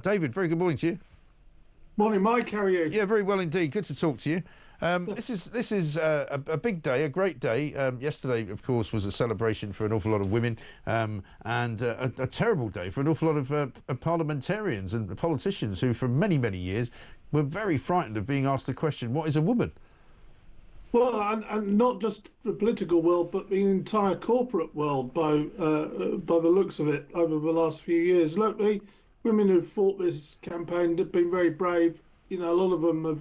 David, very good morning to you. Morning, Mike. How are you? Yeah, very well indeed. Good to talk to you. This is a big day, a great day. Yesterday, of course, was a celebration for an awful lot of women, and a terrible day for an awful lot of parliamentarians and politicians who, for many, many years, were very frightened of being asked the question, "What is a woman?" Well, and not just the political world, but the entire corporate world, by the looks of it, over the last few years. Look, the women who've fought this campaign have been very brave. You know, a lot of them have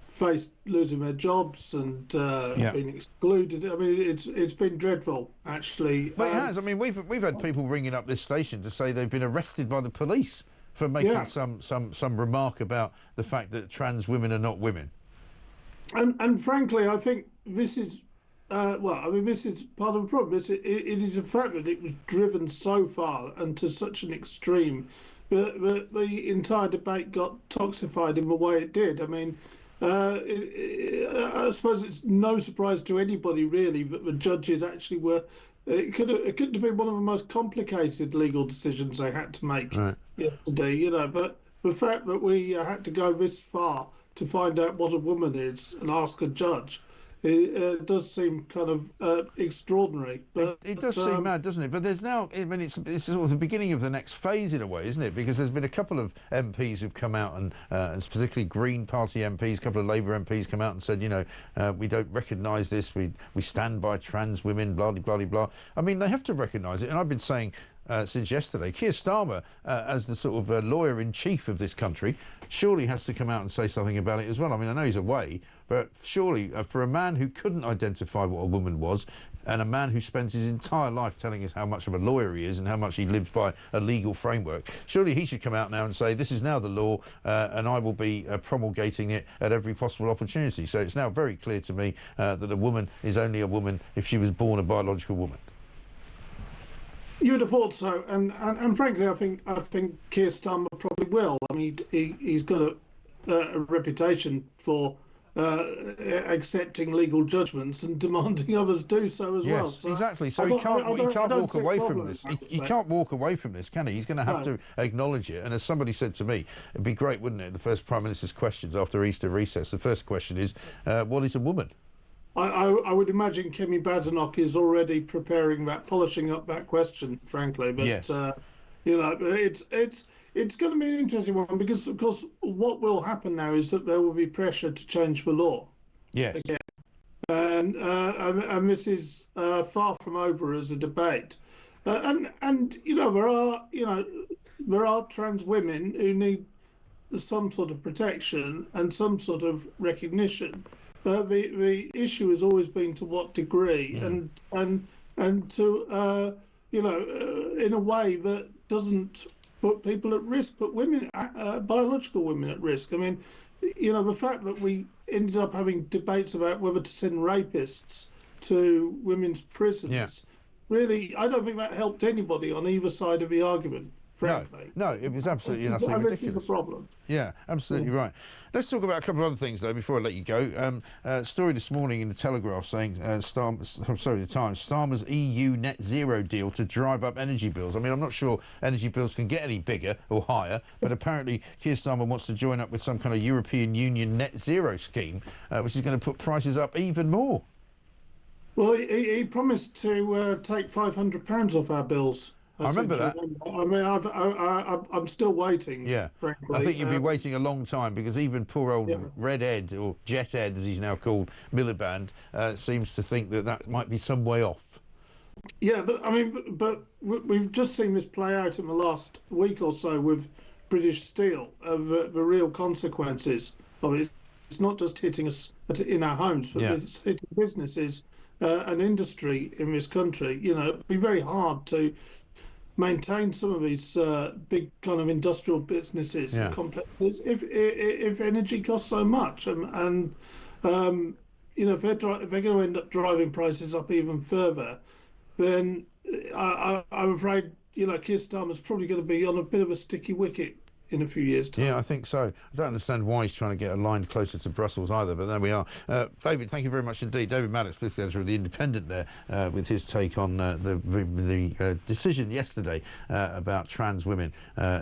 faced losing their jobs and Yeah. been excluded. I mean, it's been dreadful, actually. Well, it has. I mean, we've had people ringing up this station to say they've been arrested by the police for making Yeah. some remark about the fact that trans women are not women. And frankly, I think this is, this is part of the problem. It is a fact that it was driven so far and to such an extreme that the entire debate got toxified in the way it did. I mean, I suppose it's no surprise to anybody really that the judges actually were. It could have been one of the most complicated legal decisions they had to make Right. yesterday. You know, but the fact that we had to go this far to find out what a woman is and ask a judge, it does seem kind of extraordinary. But It does seem mad, doesn't it? But there's now, I mean, it's sort of the beginning of the next phase in a way, isn't it? Because there's been a couple of MPs who've come out and particularly Green Party MPs, a couple of Labour MPs come out and said, you know, we don't recognise this, we stand by trans women, blah, blah, blah, blah. I mean, they have to recognise it. And I've been saying since yesterday, Keir Starmer, as the sort of lawyer-in-chief of this country, surely has to come out and say something about it as well. I mean, I know he's away, but surely for a man who couldn't identify what a woman was, and a man who spends his entire life telling us how much of a lawyer he is and how much he lives by a legal framework, surely he should come out now and say, this is now the law, and I will be promulgating it at every possible opportunity. So it's now very clear to me that a woman is only a woman if she was born a biological woman. you would have thought so, and frankly, I think Keir Starmer probably will. I mean, he's got a reputation for accepting legal judgments and demanding others do so as well. Yes, So exactly. So I he don't- can't I he can't don't walk see a away problem from this. in that He respect. can't walk away from this, can he? He's going to have No. to acknowledge it. And as somebody said to me, it'd be great, wouldn't it? The first Prime Minister's questions after Easter recess. The first question is, what is a woman? I would imagine Kemi Badenoch is already polishing up that question, frankly. But Yes. you know, it's going to be an interesting one because, of course, what will happen now is that there will be pressure to change the law Yes. again, and this is far from over as a debate. And you know, there are trans women who need some sort of protection and some sort of recognition. The issue has always been to what degree and to in a way that doesn't put people at risk, put women, biological women at risk. I mean, you know, the fact that we ended up having debates about whether to send rapists to women's prisons, Yeah. really, I don't think that helped anybody on either side of the argument. No, Frankly, no, it was absolutely and utterly I think it's ridiculous. the problem. Yeah, absolutely right. Let's talk about a couple of other things, though, before I let you go. Story this morning in the Telegraph saying, the Times, Starmer's EU net zero deal to drive up energy bills. I mean, I'm not sure energy bills can get any bigger or higher, but apparently Keir Starmer wants to join up with some kind of European Union net zero scheme, which is going to put prices up even more. Well, he promised to take £500 off our bills. I remember that. I mean, I'm still waiting. Yeah, frankly. I think you'll be waiting a long time because even poor old Yeah. Red Ed, or Jet Ed as he's now called, Miliband, seems to think that that might be some way off. Yeah, but I mean, we've just seen this play out in the last week or so with British Steel, of the real consequences of it. It's not just hitting us in our homes, but Yeah. it's hitting businesses and industry in this country. You know, it'd be very hard to maintain some of these big kind of industrial businesses Yeah. and complexes if energy costs so much, and you know, if they're going to end up driving prices up even further, then I'm afraid, you know, Keir Starmer's probably going to be on a bit of a sticky wicket in a few years' time. Yeah, I think so. I don't understand why he's trying to get aligned closer to Brussels either, but there we are. David, thank you very much indeed. David Maddox, political editor of The Independent there, with his take on the decision yesterday about trans women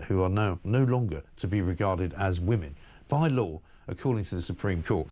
who are no longer to be regarded as women by law, according to the Supreme Court.